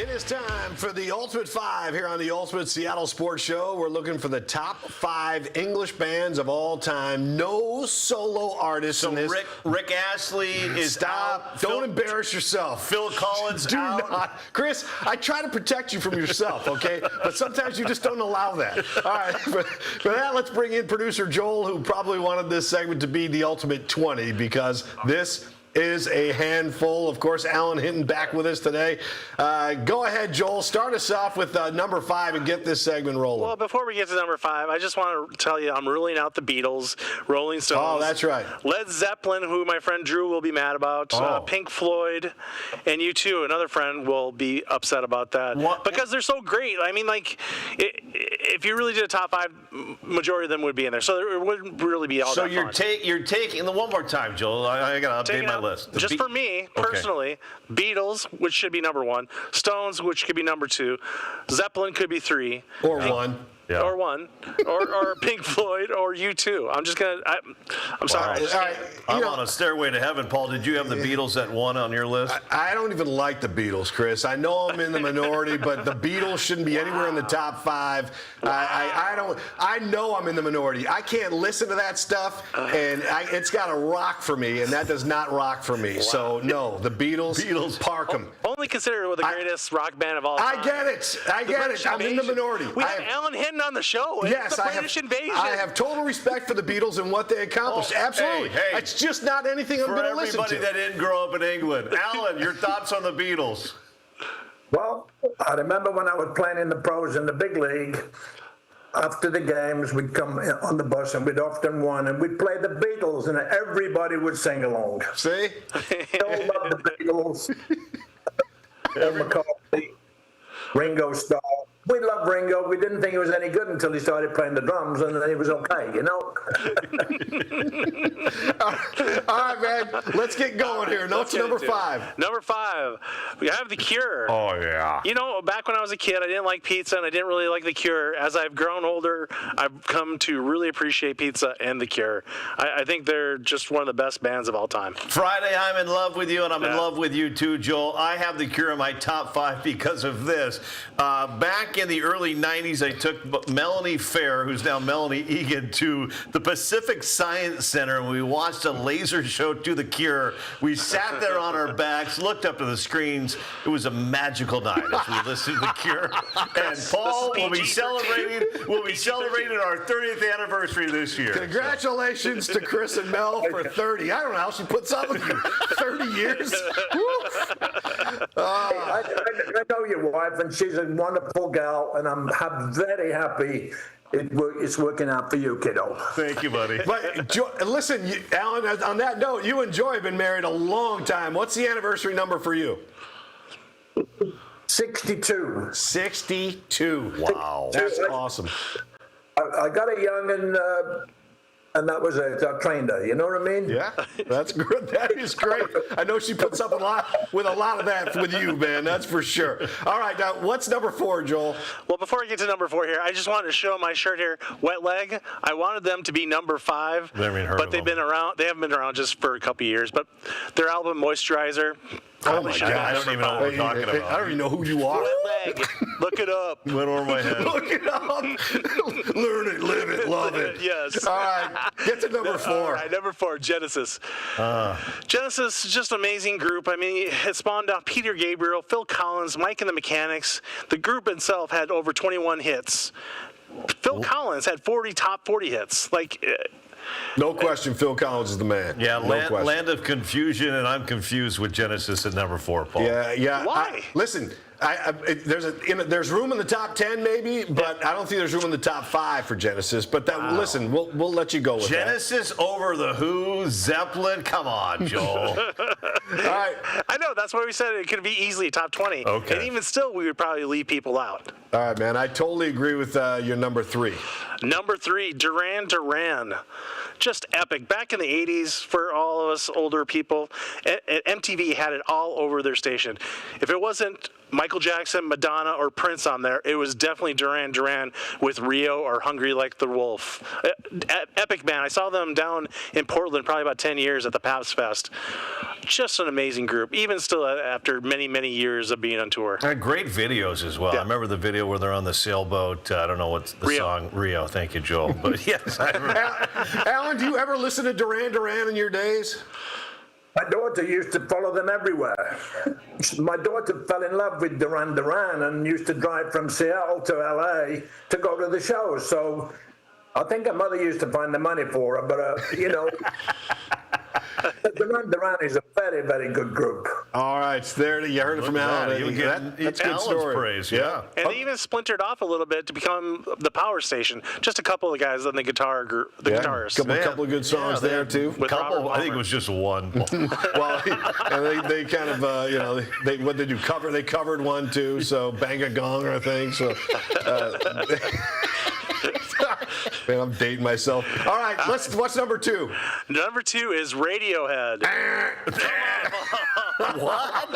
It is time for the Ultimate 5 here on the Ultimate Seattle Sports Show. We're looking for the top 5 English bands of all time. No solo artists in this. Rick Astley is out. Don't embarrass yourself. Phil Collins Do out. not. Chris, I try to protect you from yourself, okay? But sometimes you just don't allow that. All right. For that, let's bring in producer Joel, who probably wanted this segment to be the Ultimate 20 because this is a handful. Of course, Alan Hinton back with us today. Go ahead, Joel. Start us off with number 5 and get this segment rolling. Well, before we get to number 5, I just want to tell you I'm ruling out the Beatles, Rolling Stones. Oh, that's right. Led Zeppelin, who my friend Drew will be mad about. Pink Floyd, and U2, another friend, will be upset about that. What? Because they're so great. I mean, like, if you really did a top 5, majority of them would be in there. So it wouldn't really be all that fun. So you're taking, one more time, Joel. I got to update my list. Just for me, personally, Beatles, which should be number 1, Stones, which could be number 2, Zeppelin could be 3. Or 1. Yeah. Or 1, or Pink Floyd, or U2. I'm just gonna. I'm sorry. All right. I'm on a stairway to heaven, Paul. Did you have the Beatles at 1 on your list? I don't even like the Beatles, Chris. I know I'm in the minority, but the Beatles shouldn't be anywhere in the top 5. I don't. I know I'm in the minority. I can't listen to that stuff, and it's got to rock for me, and that does not rock for me. So no, the Beatles. Park them. Only consider it the greatest rock band of all time. I get it. I'm in the minority. We have Alan Hinton on the show. Yes, the British invasion. I have total respect for the Beatles and what they accomplished. Absolutely. Hey. It's just not anything I'm going to listen to. For everybody that didn't grow up in England, Alan, your thoughts on the Beatles? Well, I remember when I was playing in the pros in the big league, after the games, we'd come on the bus and we'd often win, and we'd play the Beatles, and everybody would sing along. See? We all loved the Beatles. Paul McCartney, Ringo Starr. We loved Ringo. We didn't think he was any good until he started playing the drums, and then he was okay, you know? All right, man. Let's get going here. What's number 5? Number 5, we have The Cure. Oh, yeah. You know, back when I was a kid, I didn't like pizza, and I didn't really like The Cure. As I've grown older, I've come to really appreciate pizza and The Cure. I think they're just one of the best bands of all time. Friday, I'm in love with you, and I'm in love with you too, Joel. I have The Cure in my top 5 because of this. Back in the early 90s, I took Melanie Fair, who's now Melanie Egan, to the Pacific Science Center, and we watched a laser show to The Cure. We sat there on our backs, looked up to the screens. It was a magical night as we listened to The Cure. And Paul will be celebrating our 30th anniversary this year. Congratulations to Chris and Mel for 30. I don't know how she puts up with you. 30 years? I know your wife, and she's a wonderful gal, and I'm very happy it's working out for you, kiddo. Thank you, buddy. But listen, Alan, on that note, you and Joy have been married a long time. What's the anniversary number for you? 62. 62. Wow. That's awesome. I got a young, and that was it. I trained her. You know what I mean? Yeah, that's good. That is great. I know she puts up with a lot of that with you, man. That's for sure. All right, now what's number 4, Joel? Well, before I get to number 4 here, I just wanted to show my shirt here, Wet Leg. I wanted them to be number 5, but they've been around. They haven't been around just for a couple years. But their album Moisturizer. Oh my God! I don't even know what we're talking about. I don't even know who you are. Wet Leg. Look it up. Went over my head. Look it up. Learn it, live it, love it. Yes. All right, get to number 4. All right, number 4, Genesis. Genesis is just an amazing group. I mean, it spawned off Peter Gabriel, Phil Collins, Mike and the Mechanics. The group itself had over 21 hits. Phil Collins had 40 top 40 hits. No question, Phil Collins is the man. Yeah, no land of confusion, and I'm confused with Genesis at number 4, Paul. Yeah. Why? Listen, there's room in the top 10 maybe, but I don't think there's room in the top 5 for Genesis. But listen, we'll let you go with Genesis over the Who, Zeppelin. Come on, Joel. All right. I know, that's why we said it could be easily top 20. Okay. And even still, we would probably leave people out. All right, man. I totally agree with your number 3. Number 3, Duran Duran. Just epic. Back in the 80s, for all of us older people, MTV had it all over their station. If it wasn't Michael Jackson, Madonna, or Prince on there, it was definitely Duran Duran with Rio or Hungry Like the Wolf. Epic band. I saw them down in Portland probably about 10 years at the Paps Fest. Just an amazing group, even still after many, many years of being on tour. Great videos as well. Yeah. I remember the video where they're on the sailboat. I don't know what's the Rio. song. Rio. Thank you, Joel. But yes, I remember. Alan, do you ever listen to Duran Duran in your days? My daughter used to follow them everywhere. My daughter fell in love with Duran Duran and used to drive from Seattle to LA to go to the shows. So I think her mother used to find the money for her, but Duran Duran is a very, very good group. All right, there you heard it from Alan. You get That's a good Alan's story. praise. Yeah. And they even splintered off a little bit to become the Power Station. Just a couple of guys on the guitar group, the guitarists. Couple of good songs they there had too. With Couple. Robert I think it Palmer. was just one. Well, and they kind of they what they do cover. They covered one too. So Bang a Gong, I think. So. Man, I'm dating myself. All right, what's number 2? Number 2 is Radiohead. What?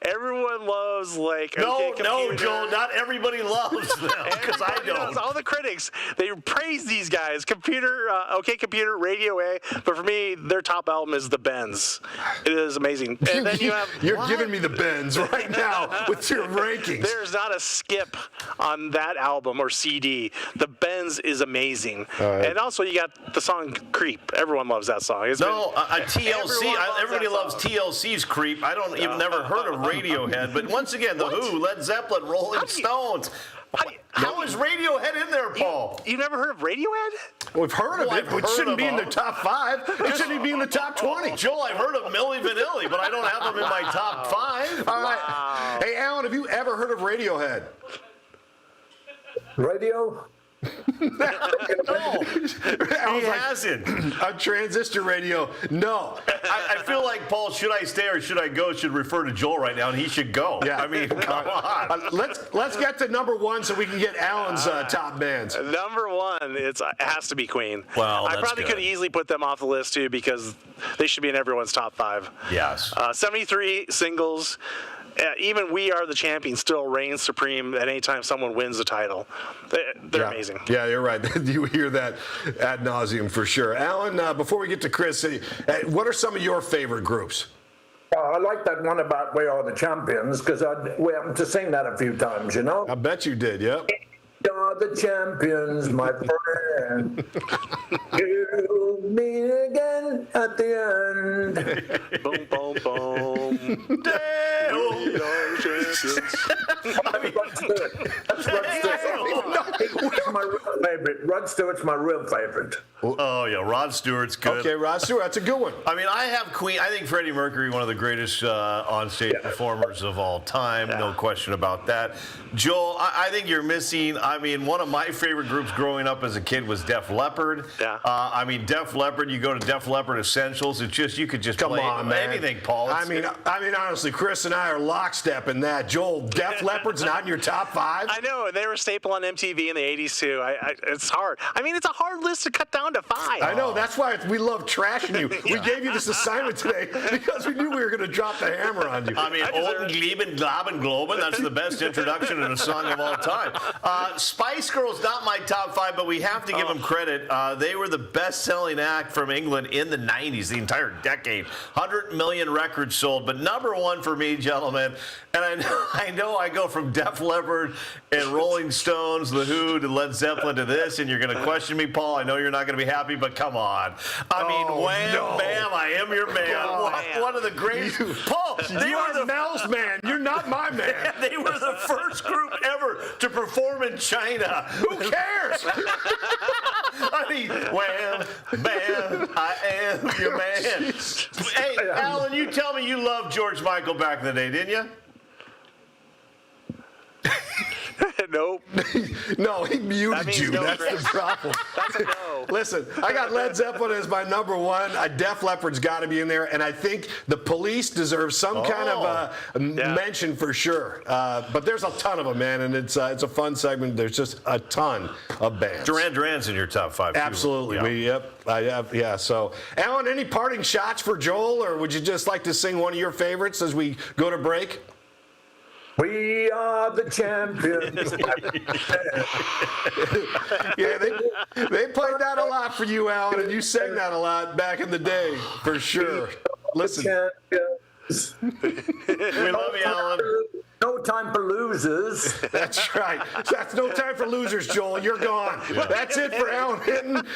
Everyone loves No, OK no, Computer. Joel. Not everybody loves them because I Everybody knows, don't. all the critics, they praise these guys. OK Computer, Radio A. But for me, their top album is The Bends. It is amazing. And then you have You're giving me the bends right now with your rankings. There's not a skip on that album or CD. The Bends is amazing. And also you got the song Creep. Everyone loves that song. It's No, been- TLC. Everyone loves Everybody that loves song. TLC's Creep. I don't even never heard of Radiohead. But once again, The Who, Led Zeppelin, Rolling How do you- Stones. How is Radiohead in there, Paul? You've never heard of Radiohead? We've heard of Well, it, I've but it heard shouldn't of be in the them. top 5. It shouldn't even be in the top 20. Joel, I've heard of Milli Vanilli, but I don't have them in my top 5. All right. Hey, Alan, have you ever heard of Radiohead? Radio? No, he hasn't. A transistor radio? No. I feel like, Paul, should I stay or should I go, should refer to Joel right now, and he should go. Yeah. I mean, come on. Let's get to number 1 so we can get Alan's top bands. Number 1, it has to be Queen. Well, I that's probably good. could easily put them off the list too because they should be in everyone's top 5. Yes. 73 singles. Even We Are the Champions still reigns supreme at any time someone wins the title. They're amazing. Yeah, you're right. You hear that ad nauseum for sure. Alan, before we get to Chris, what are some of your favorite groups? I like that one about We Are the Champions because we happened to sing that a few times, you know? I bet you did, yep. We are the champions, my friend. You'll meet again at the end. Boom, boom, boom. We are champions. Rod Stewart. That's Rod Stewart. He's my real favorite. Rod Stewart's my real favorite. Oh, yeah, Rod Stewart's good. Okay, Rod Stewart, that's a good one. I mean, I have Queen. I think Freddie Mercury, one of the greatest on-stage performers of all time. No question about that. Joel, I think you're missing. I mean, one of my favorite groups growing up as a kid was Def Leppard. Yeah. I mean, Def Leppard. You go to Def Leppard Essentials. It's just you could just Come play on, man. anything, Paul. I mean, honestly, Chris and I are lockstep in that. Joel, Def Leppard's not in your top 5? I know, they were a staple on MTV in the 80s too. It's hard. I mean, it's a hard list to cut down to 5. I know. That's why we love trashing you. We gave you this assignment today because we knew we were going to drop the hammer on you. I mean, Olden, Gleben, Glaben, Globen, that's the best introduction in a song of all time. Spice Girls, not my top 5, but we have to give them credit. They were the best-selling act from England in the 90s, the entire decade. 100 million records sold, but number 1 for me, gentlemen, and I know I go from Def Leppard and Rolling Stones, The Who, to Led Zeppelin to this, and you're going to question me, Paul. I know you're not going to be happy, but come on. I mean, wham, no. bam, I am your man. One of the greatest. Paul, they You were are the Mel's man. You're not my man. they were the first group ever to perform in China. Who cares? I mean, wham, bam, I am your man. Hey, Alan, you tell me you loved George Michael back in the day, didn't you? Nope. No, he muted means you. no, That's Chris. the problem. That's a no. Listen, I got Led Zeppelin as my number 1. Def Leppard's got to be in there, and I think the Police deserve some kind of mention for sure. But there's a ton of them, man, and it's a fun segment. There's just a ton of bands. Duran Duran's in your top 5, too. Absolutely. Yeah. So, Alan, any parting shots for Joel, or would you just like to sing one of your favorites as we go to break? We are the champions. Yeah, they played that a lot for you, Alan, and you sang that a lot back in the day, for sure. Listen, Champions. We love you, Alan. No time for losers. that's right. That's no time for losers, Joel. You're gone. That's it for Alan Hinton.